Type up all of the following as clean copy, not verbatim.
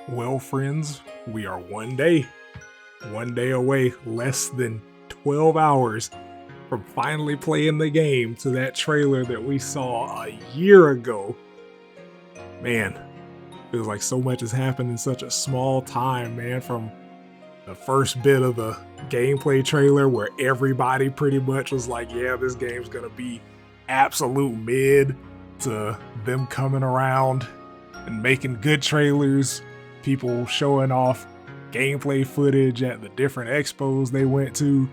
Well, friends, we are one day away, less than 12 hours from finally playing the game to that trailer that we saw a year ago. Man, feels like so much has happened in such a small time, man, from the first bit of the gameplay trailer where everybody pretty much was like, yeah, this game's gonna be absolute mid, to them coming around and making good trailers, people showing off gameplay footage at the different expos they went to.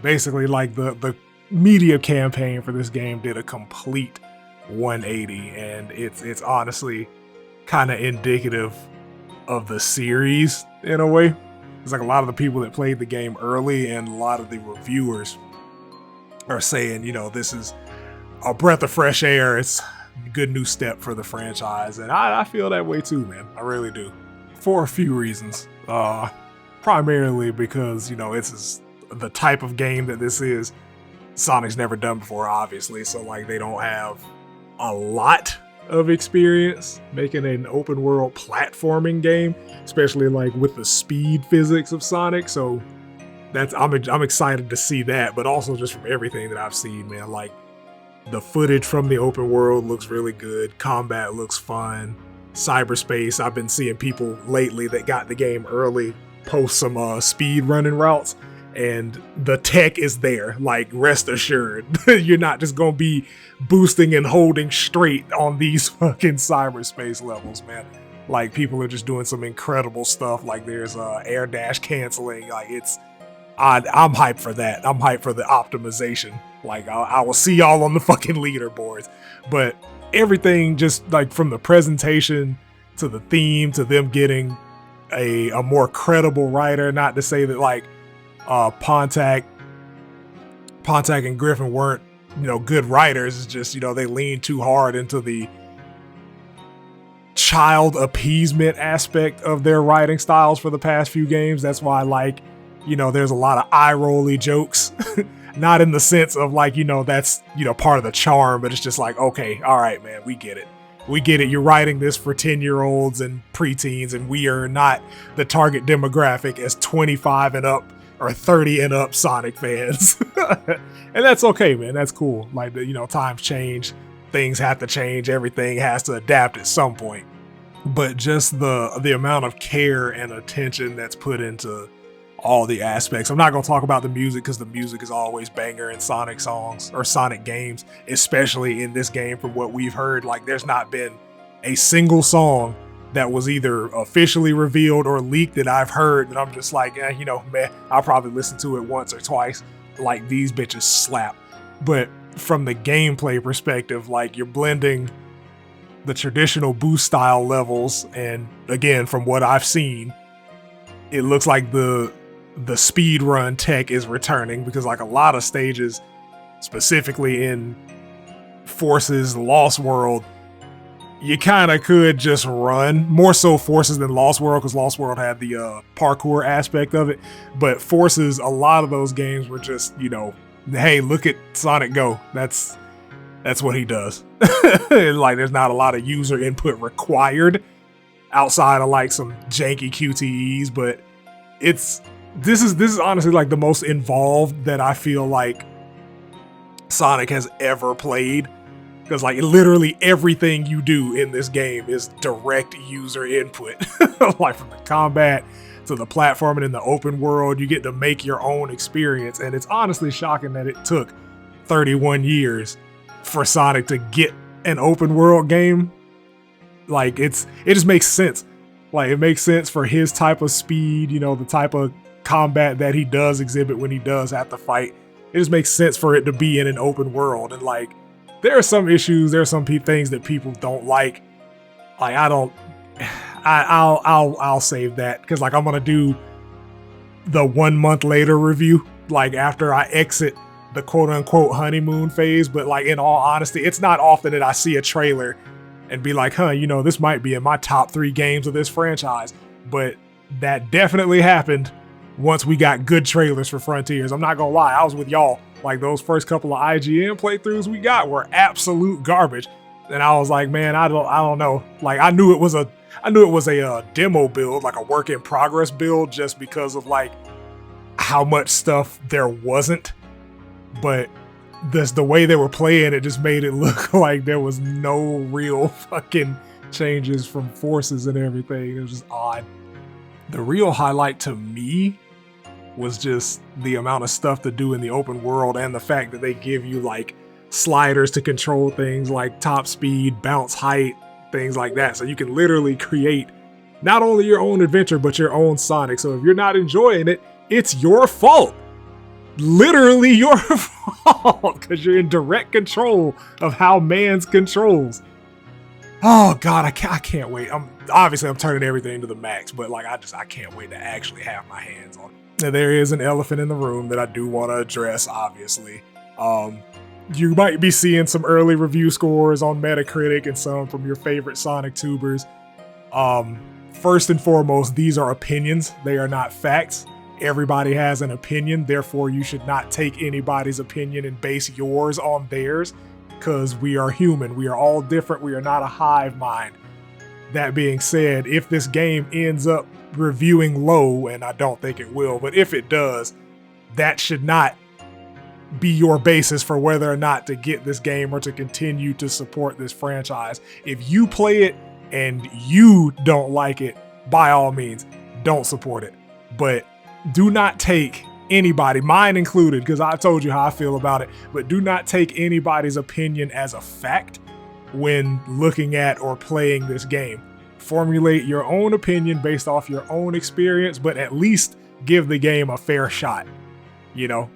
Basically, like the media campaign for this game did a complete 180, and it's honestly kind of indicative of the series in a way. It's like a lot of the people that played the game early and a lot of the reviewers are saying, this is a breath of fresh air. It's a good new step for the franchise. And I feel that way too, man. I really do. For a few reasons. Primarily because, this is the type of game that this is. Sonic's never done before, obviously. So, they don't have a lot of experience making an open world platforming game, especially with the speed physics of Sonic. So I'm excited to see that, but also just from everything that I've seen, man, the footage from the open world looks really good. Combat looks fun. Cyberspace, I've been seeing people lately that got the game early post some speed running routes, and the tech is there. Rest assured, you're not just gonna be boosting and holding straight on these fucking cyberspace levels, man. People are just doing some incredible stuff. There's air dash canceling. I'm hyped for that. I'm hyped for the optimization. I will see y'all on the fucking leaderboards. But everything just from the presentation to the theme to them getting a more credible writer. Not to say that Pontac and Griffin weren't good writers. It's just they leaned too hard into the child appeasement aspect of their writing styles for the past few games. That's why there's a lot of eye-rolly jokes. Not in the sense of that's part of the charm, but it's just okay, all right, man, we get it. We get it. You're writing this for 10-year-olds and preteens, and we are not the target demographic as 25 and up or 30 and up Sonic fans. And that's okay, man. That's cool. Times change, things have to change, everything has to adapt at some point. But just the amount of care and attention that's put into all the aspects. I'm not going to talk about the music because the music is always banger in Sonic songs or Sonic games, especially in this game. From what we've heard, there's not been a single song that was either officially revealed or leaked that I've heard that I'm just man, I'll probably listen to it once or twice. These bitches slap. But from the gameplay perspective, you're blending the traditional boost style levels, and again, from what I've seen, it looks like the speed run tech is returning, because a lot of stages, specifically in Forces Lost World, you kind of could just run. More so Forces than Lost World, because Lost World had the parkour aspect of it. But Forces, a lot of those games were just, hey, look at Sonic go. That's what he does. There's not a lot of user input required outside of some janky QTEs, but this is honestly the most involved that I feel Sonic has ever played, because literally everything you do in this game is direct user input. From the combat to the platforming in the open world, you get to make your own experience, and it's honestly shocking that it took 31 years for Sonic to get an open world game. It just makes sense. It makes sense for his type of speed, the type of combat that he does exhibit when he does have to fight. It just makes sense for it to be in an open world. And there are some issues, there are some things that people don't like. I'll save that, because I'm gonna do the 1 month later review, after I exit the quote unquote honeymoon phase. But in all honesty, it's not often that I see a trailer and be this might be in my top 3 games of this franchise. But that definitely happened once we got good trailers for Frontiers. I'm not gonna lie, I was with y'all. Those first couple of IGN playthroughs we got were absolute garbage. And I was like, man, I don't know. Like I knew it was a demo build, like a work in progress build, just because of like how much stuff there wasn't. But the way they were playing it just made it look like there was no real fucking changes from forces and everything. It was just odd. The real highlight to me was just the amount of stuff to do in the open world, and the fact that they give you like sliders to control things like top speed, bounce height, things like that. So you can literally create not only your own adventure, but your own Sonic. So if you're not enjoying it, it's your fault. Literally your fault, because you're in direct control of how man's controls. Oh God, I can't wait. I'm turning everything to the max, but like I can't wait to actually have my hands on it. Now, there is an elephant in the room that I do want to address, obviously. You might be seeing some early review scores on Metacritic and some from your favorite Sonic tubers. First and foremost, these are opinions. They are not facts. Everybody has an opinion, therefore you should not take anybody's opinion and base yours on theirs, because we are human. We are all different. We are not a hive mind. That being said, if this game ends up reviewing low, and I don't think it will, but if it does, that should not be your basis for whether or not to get this game or to continue to support this franchise. If you play it and you don't like it, by all means, don't support it. But do not take anybody, mine included, because I told you how I feel about it, but do not take anybody's opinion as a fact when looking at or playing this game. Formulate your own opinion based off your own experience, but at least give the game a fair shot. You know,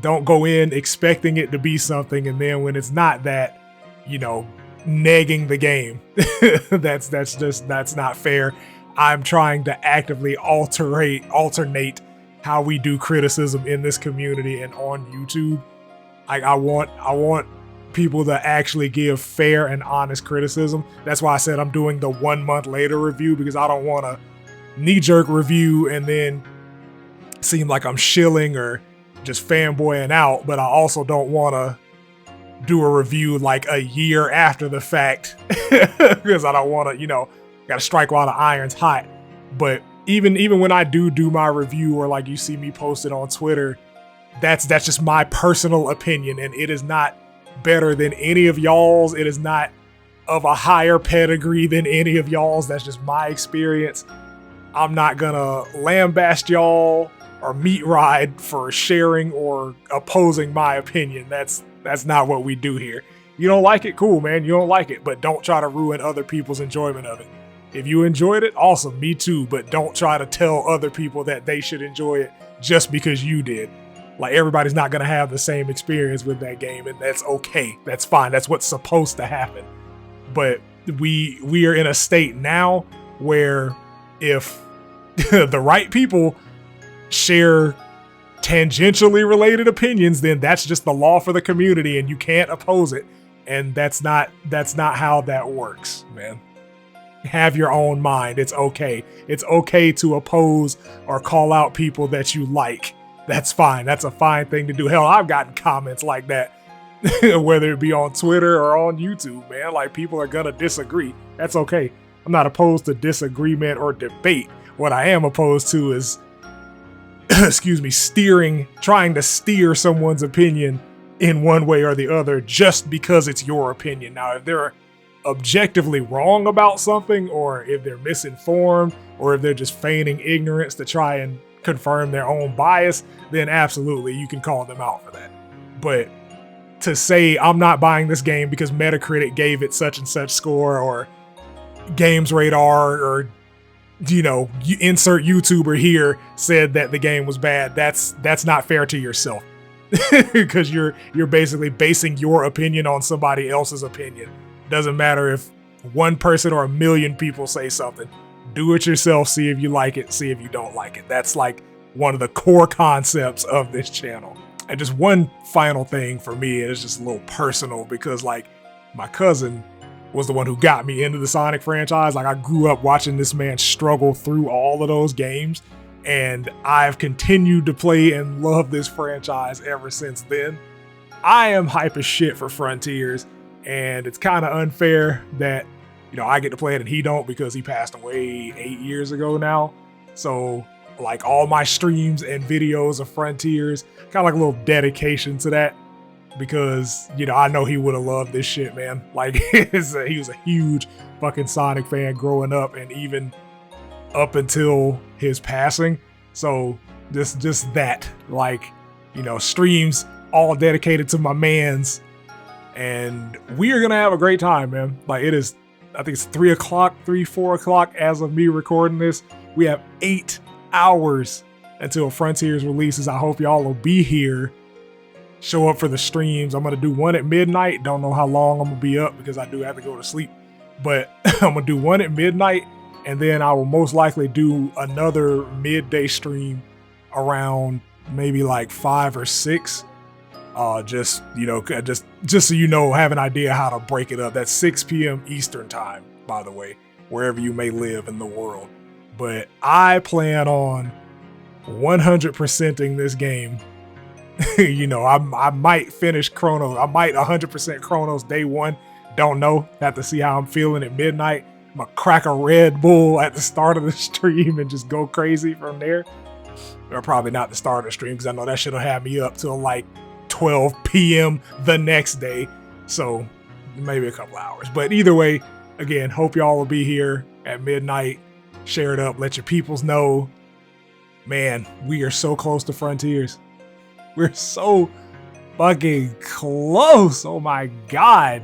don't go in expecting it to be something, and then when it's not that, you know, negging the game. that's not fair. I'm trying to actively alternate how we do criticism in this community and on YouTube. I want people to actually give fair and honest criticism. That's why I said I'm doing the 1 month later review, because I don't want to knee-jerk review and then seem like I'm shilling or just fanboying out, but I also don't want to do a review like a year after the fact because I don't want to, you know, gotta strike while the iron's hot. But even when I do my review, or like you see me posted on Twitter, that's just my personal opinion, and it is not better than any of y'all's. It is not of a higher pedigree than any of y'all's. That's just my experience. I'm not gonna lambaste y'all or meat ride for sharing or opposing my opinion. That's not what we do here. You don't like it? Cool, man. You don't like it, but don't try to ruin other people's enjoyment of it. If you enjoyed it, awesome, me too, but don't try to tell other people that they should enjoy it just because you did. Like, everybody's not gonna have the same experience with that game, and that's okay. That's fine. That's what's supposed to happen. But we are in a state now where if the right people share tangentially related opinions, then that's just the law for the community, and you can't oppose it. And that's not how that works, man. Have your own mind. It's okay. It's okay to oppose or call out people that you like. That's fine. That's a fine thing to do. Hell, I've gotten comments like that, whether it be on Twitter or on YouTube, man. Like, people are gonna disagree. That's okay. I'm not opposed to disagreement or debate. What I am opposed to is, excuse me, trying to steer someone's opinion in one way or the other just because it's your opinion. Now, if they're objectively wrong about something, or if they're misinformed, or if they're just feigning ignorance to try and confirm their own bias, then absolutely you can call them out for that. But to say I'm not buying this game because Metacritic gave it such and such score, or Games Radar, or, you know, you insert YouTuber here said that the game was bad, that's not fair to yourself. Because you're basically basing your opinion on somebody else's opinion. Doesn't matter if one person or a million people say something. Do it yourself, see if you like it, see if you don't like it. That's like one of the core concepts of this channel. And just one final thing for me, it's just a little personal, because like my cousin was the one who got me into the Sonic franchise. Like, I grew up watching this man struggle through all of those games, and I've continued to play and love this franchise ever since then. I am hype as shit for Frontiers. And it's kind of unfair that, you know, I get to play it and he don't because he passed away 8 years ago now. So like all my streams and videos of Frontiers, kind of like a little dedication to that, because, you know, I know he would have loved this shit, man. Like he was a huge fucking Sonic fan growing up and even up until his passing. So just that, like, you know, streams all dedicated to my mans, and we are gonna have a great time, man. Like, it is, I think it's 4 o'clock as of me recording this. We have 8 hours until Frontiers releases. I hope y'all will be here. Show up for the streams. I'm gonna do one at midnight. Don't know how long I'm gonna be up because I do have to go to sleep, but I'm gonna do one at midnight, and then I will most likely do another midday stream around maybe like 5 or 6. Just, you know, just so you know, have an idea how to break it up. That's 6 p.m. Eastern time, by the way, wherever you may live in the world. But I plan on 100%ing this game. You know, I might finish Chronos. I might 100% Chronos day one. Don't know. Have to see how I'm feeling at midnight. I'm gonna crack a Red Bull at the start of the stream and just go crazy from there. Or probably not the start of the stream, because I know that shit'll have me up till like 12 p.m. the next day. So maybe a couple hours. But either way, again, hope y'all will be here at midnight. Share it up. Let your peoples know. Man, we are so close to Frontiers. We're so fucking close. Oh my God.